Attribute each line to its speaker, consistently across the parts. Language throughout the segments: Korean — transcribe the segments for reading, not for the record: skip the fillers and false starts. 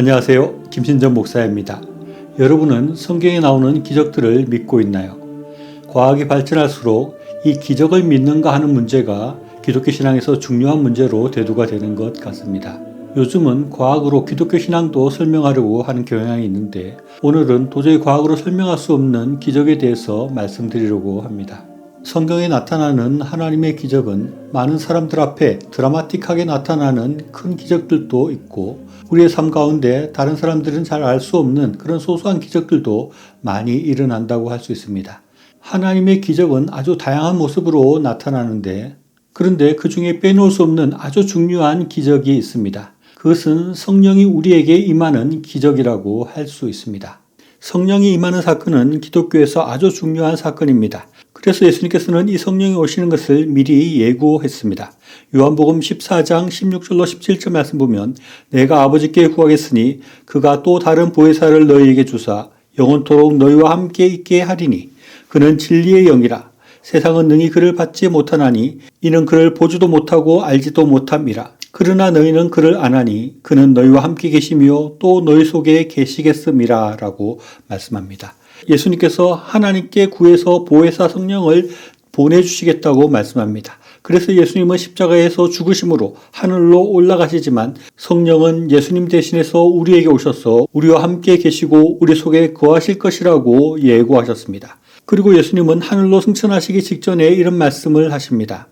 Speaker 1: 안녕하세요. 김신정 목사입니다. 여러분은 성경에 나오는 기적들을 믿고 있나요? 과학이 발전할수록 이 기적을 믿는가 하는 문제가 기독교 신앙에서 중요한 문제로 대두가 되는 것 같습니다. 요즘은 과학으로 기독교 신앙도 설명하려고 하는 경향이 있는데 오늘은 도저히 과학으로 설명할 수 없는 기적에 대해서 말씀드리려고 합니다. 성경에 나타나는 하나님의 기적은 많은 사람들 앞에 드라마틱하게 나타나는 큰 기적들도 있고 우리의 삶 가운데 다른 사람들은 잘 알 수 없는 그런 소소한 기적들도 많이 일어난다고 할 수 있습니다. 하나님의 기적은 아주 다양한 모습으로 나타나는데 그런데 그 중에 빼놓을 수 없는 아주 중요한 기적이 있습니다. 그것은 성령이 우리에게 임하는 기적이라고 할 수 있습니다. 성령이 임하는 사건은 기독교에서 아주 중요한 사건입니다. 그래서 예수님께서는 이 성령이 오시는 것을 미리 예고했습니다. 요한복음 14장 16절로 17절 말씀 보면 내가 아버지께 구하겠으니 그가 또 다른 보혜사를 너희에게 주사 영원토록 너희와 함께 있게 하리니 그는 진리의 영이라 세상은 능히 그를 받지 못하나니 이는 그를 보지도 못하고 알지도 못함이라. 그러나 너희는 그를 아나니 그는 너희와 함께 계시며 또 너희 속에 계시겠음이라 라고 말씀합니다. 예수님께서 하나님께 구해서 보혜사 성령을 보내주시겠다고 말씀합니다. 그래서 예수님은 십자가에서 죽으심으로 하늘로 올라가시지만 성령은 예수님 대신해서 우리에게 오셔서 우리와 함께 계시고 우리 속에 거하실 것이라고 예고하셨습니다. 그리고 예수님은 하늘로 승천하시기 직전에 이런 말씀을 하십니다.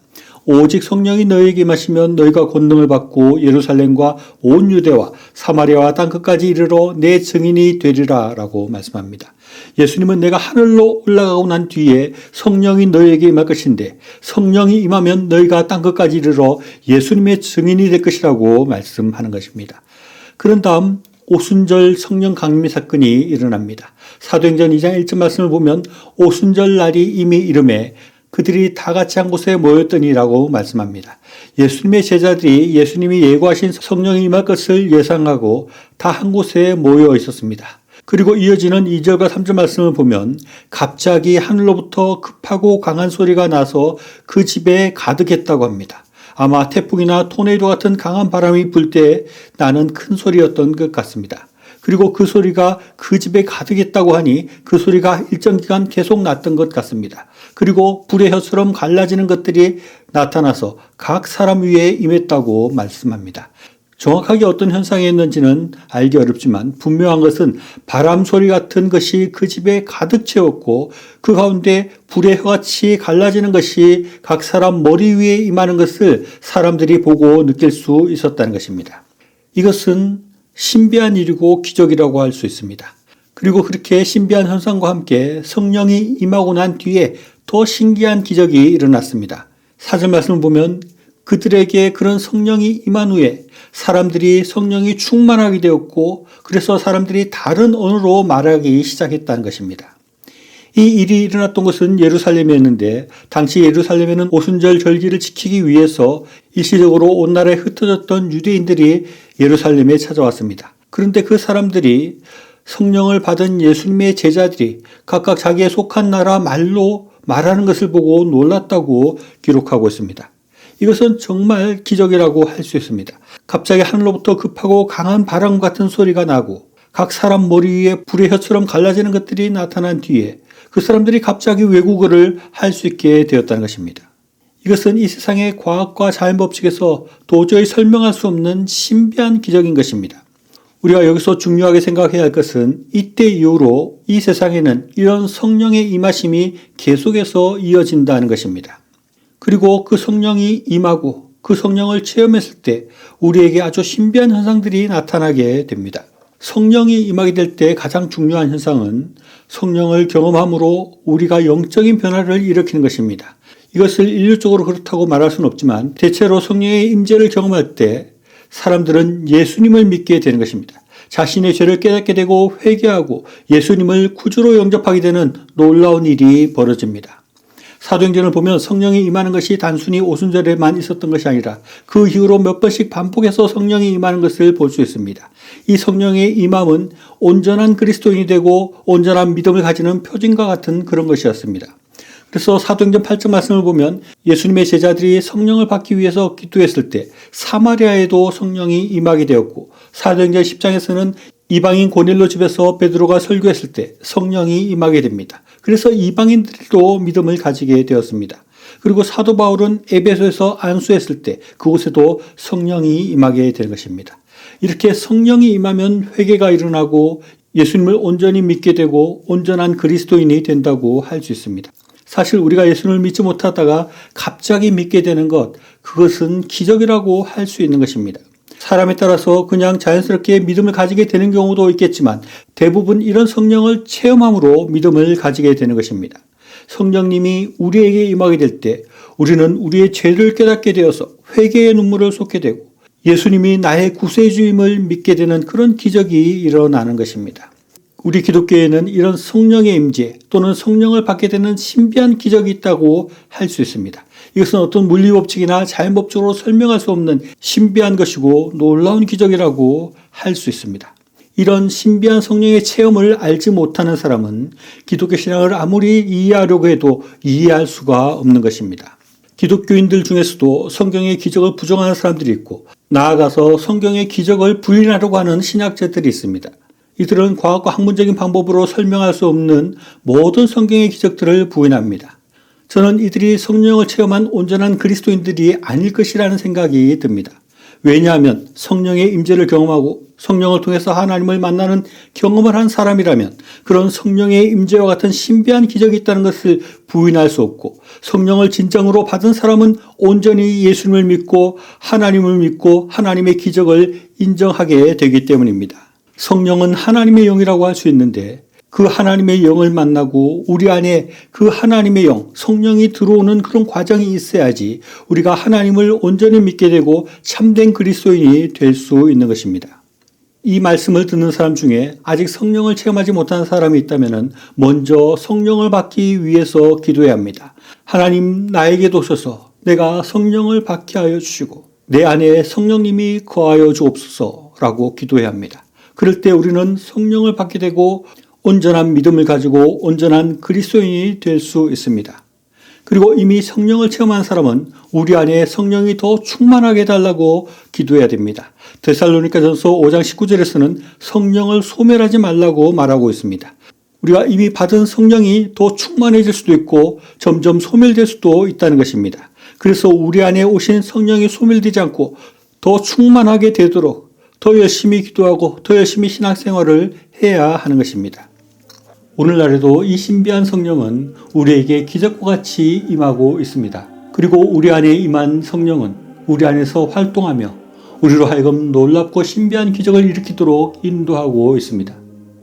Speaker 1: 오직 성령이 너희에게 임하시면 너희가 권능을 받고 예루살렘과 온 유대와 사마리아와 땅끝까지 이르러 내 증인이 되리라 라고 말씀합니다. 예수님은 내가 하늘로 올라가고 난 뒤에 성령이 너희에게 임할 것인데 성령이 임하면 너희가 땅끝까지 이르러 예수님의 증인이 될 것이라고 말씀하는 것입니다. 그런 다음 오순절 성령 강림의 사건이 일어납니다. 사도행전 2장 1절 말씀을 보면 오순절 날이 이미 이름에 그들이 다 같이 한 곳에 모였더니라고 말씀합니다. 예수님의 제자들이 예수님이 예고하신 성령이 임할 것을 예상하고 다 한 곳에 모여 있었습니다. 그리고 이어지는 2절과 3절 말씀을 보면 갑자기 하늘로부터 급하고 강한 소리가 나서 그 집에 가득했다고 합니다. 아마 태풍이나 토네이도 같은 강한 바람이 불 때 나는 큰 소리였던 것 같습니다. 그리고 그 소리가 그 집에 가득했다고 하니 그 소리가 일정 기간 계속 났던 것 같습니다. 그리고 불의 혀처럼 갈라지는 것들이 나타나서 각 사람 위에 임했다고 말씀합니다. 정확하게 어떤 현상이었는지는 알기 어렵지만 분명한 것은 바람 소리 같은 것이 그 집에 가득 채웠고 그 가운데 불의 혀같이 갈라지는 것이 각 사람 머리 위에 임하는 것을 사람들이 보고 느낄 수 있었다는 것입니다. 이것은 신비한 일이고 기적이라고 할 수 있습니다. 그리고 그렇게 신비한 현상과 함께 성령이 임하고 난 뒤에 더 신기한 기적이 일어났습니다. 4절 말씀을 보면 그들에게 그런 성령이 임한 후에 사람들이 성령이 충만하게 되었고 그래서 사람들이 다른 언어로 말하기 시작했다는 것입니다. 이 일이 일어났던 것은 예루살렘이었는데 당시 예루살렘에는 오순절 절기를 지키기 위해서 일시적으로 온 나라에 흩어졌던 유대인들이 예루살렘에 찾아왔습니다. 그런데 그 사람들이 성령을 받은 예수님의 제자들이 각각 자기에 속한 나라 말로 말하는 것을 보고 놀랐다고 기록하고 있습니다. 이것은 정말 기적이라고 할 수 있습니다. 갑자기 하늘로부터 급하고 강한 바람 같은 소리가 나고 각 사람 머리 위에 불의 혀처럼 갈라지는 것들이 나타난 뒤에 그 사람들이 갑자기 외국어를 할 수 있게 되었다는 것입니다. 이것은 이 세상의 과학과 자연법칙에서 도저히 설명할 수 없는 신비한 기적인 것입니다. 우리가 여기서 중요하게 생각해야 할 것은 이때 이후로 이 세상에는 이런 성령의 임하심이 계속해서 이어진다는 것입니다. 그리고 그 성령이 임하고 그 성령을 체험했을 때 우리에게 아주 신비한 현상들이 나타나게 됩니다. 성령이 임하게 될 때 가장 중요한 현상은 성령을 경험함으로 우리가 영적인 변화를 일으키는 것입니다. 이것을 인류적으로 그렇다고 말할 수는 없지만 대체로 성령의 임재를 경험할 때 사람들은 예수님을 믿게 되는 것입니다. 자신의 죄를 깨닫게 되고 회개하고 예수님을 구주로 영접하게 되는 놀라운 일이 벌어집니다. 사도행전을 보면 성령이 임하는 것이 단순히 오순절에만 있었던 것이 아니라 그 이후로 몇 번씩 반복해서 성령이 임하는 것을 볼 수 있습니다. 이 성령의 임함은 온전한 그리스도인이 되고 온전한 믿음을 가지는 표징과 같은 그런 것이었습니다. 그래서 사도행전 8장 말씀을 보면 예수님의 제자들이 성령을 받기 위해서 기도했을 때 사마리아에도 성령이 임하게 되었고, 사도행전 10장에서는 이방인 고넬로 집에서 베드로가 설교했을 때 성령이 임하게 됩니다. 그래서 이방인들도 믿음을 가지게 되었습니다. 그리고 사도 바울은 에베소에서 안수했을 때 그곳에도 성령이 임하게 되는 것입니다. 이렇게 성령이 임하면 회개가 일어나고 예수님을 온전히 믿게 되고 온전한 그리스도인이 된다고 할 수 있습니다. 사실 우리가 예수님을 믿지 못하다가 갑자기 믿게 되는 것, 그것은 기적이라고 할 수 있는 것입니다. 사람에 따라서 그냥 자연스럽게 믿음을 가지게 되는 경우도 있겠지만 대부분 이런 성령을 체험함으로 믿음을 가지게 되는 것입니다. 성령님이 우리에게 임하게 될 때 우리는 우리의 죄를 깨닫게 되어서 회개의 눈물을 쏟게 되고 예수님이 나의 구세주임을 믿게 되는 그런 기적이 일어나는 것입니다. 우리 기독교에는 이런 성령의 임재 또는 성령을 받게 되는 신비한 기적이 있다고 할 수 있습니다. 이것은 어떤 물리법칙이나 자연법칙으로 설명할 수 없는 신비한 것이고 놀라운 기적이라고 할 수 있습니다. 이런 신비한 성령의 체험을 알지 못하는 사람은 기독교 신앙을 아무리 이해하려고 해도 이해할 수가 없는 것입니다. 기독교인들 중에서도 성경의 기적을 부정하는 사람들이 있고, 나아가서 성경의 기적을 부인하려고 하는 신학자들이 있습니다. 이들은 과학과 학문적인 방법으로 설명할 수 없는 모든 성경의 기적들을 부인합니다. 저는 이들이 성령을 체험한 온전한 그리스도인들이 아닐 것이라는 생각이 듭니다. 왜냐하면 성령의 임재를 경험하고 성령을 통해서 하나님을 만나는 경험을 한 사람이라면 그런 성령의 임재와 같은 신비한 기적이 있다는 것을 부인할 수 없고, 성령을 진정으로 받은 사람은 온전히 예수님을 믿고 하나님을 믿고 하나님의 기적을 인정하게 되기 때문입니다. 성령은 하나님의 영이라고 할 수 있는데 그 하나님의 영을 만나고 우리 안에 그 하나님의 영, 성령이 들어오는 그런 과정이 있어야지 우리가 하나님을 온전히 믿게 되고 참된 그리스도인이 될 수 있는 것입니다. 이 말씀을 듣는 사람 중에 아직 성령을 체험하지 못한 사람이 있다면 먼저 성령을 받기 위해서 기도해야 합니다. 하나님, 나에게도 오셔서 내가 성령을 받게 하여 주시고 내 안에 성령님이 거하여 주옵소서라고 기도해야 합니다. 그럴 때 우리는 성령을 받게 되고 온전한 믿음을 가지고 온전한 그리스도인이 될 수 있습니다. 그리고 이미 성령을 체험한 사람은 우리 안에 성령이 더 충만하게 해달라고 기도해야 됩니다. 데살로니가전서 5장 19절에서는 성령을 소멸하지 말라고 말하고 있습니다. 우리가 이미 받은 성령이 더 충만해질 수도 있고 점점 소멸될 수도 있다는 것입니다. 그래서 우리 안에 오신 성령이 소멸되지 않고 더 충만하게 되도록 더 열심히 기도하고 더 열심히 신앙생활을 해야 하는 것입니다. 오늘날에도 이 신비한 성령은 우리에게 기적과 같이 임하고 있습니다. 그리고 우리 안에 임한 성령은 우리 안에서 활동하며 우리로 하여금 놀랍고 신비한 기적을 일으키도록 인도하고 있습니다.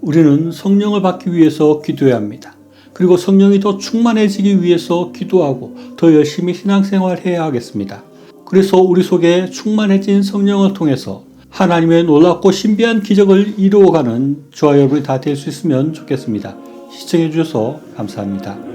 Speaker 1: 우리는 성령을 받기 위해서 기도해야 합니다. 그리고 성령이 더 충만해지기 위해서 기도하고 더 열심히 신앙생활해야 하겠습니다. 그래서 우리 속에 충만해진 성령을 통해서 하나님의 놀랍고 신비한 기적을 이루어가는 저와 여러분이 다 될 수 있으면 좋겠습니다. 시청해 주셔서 감사합니다.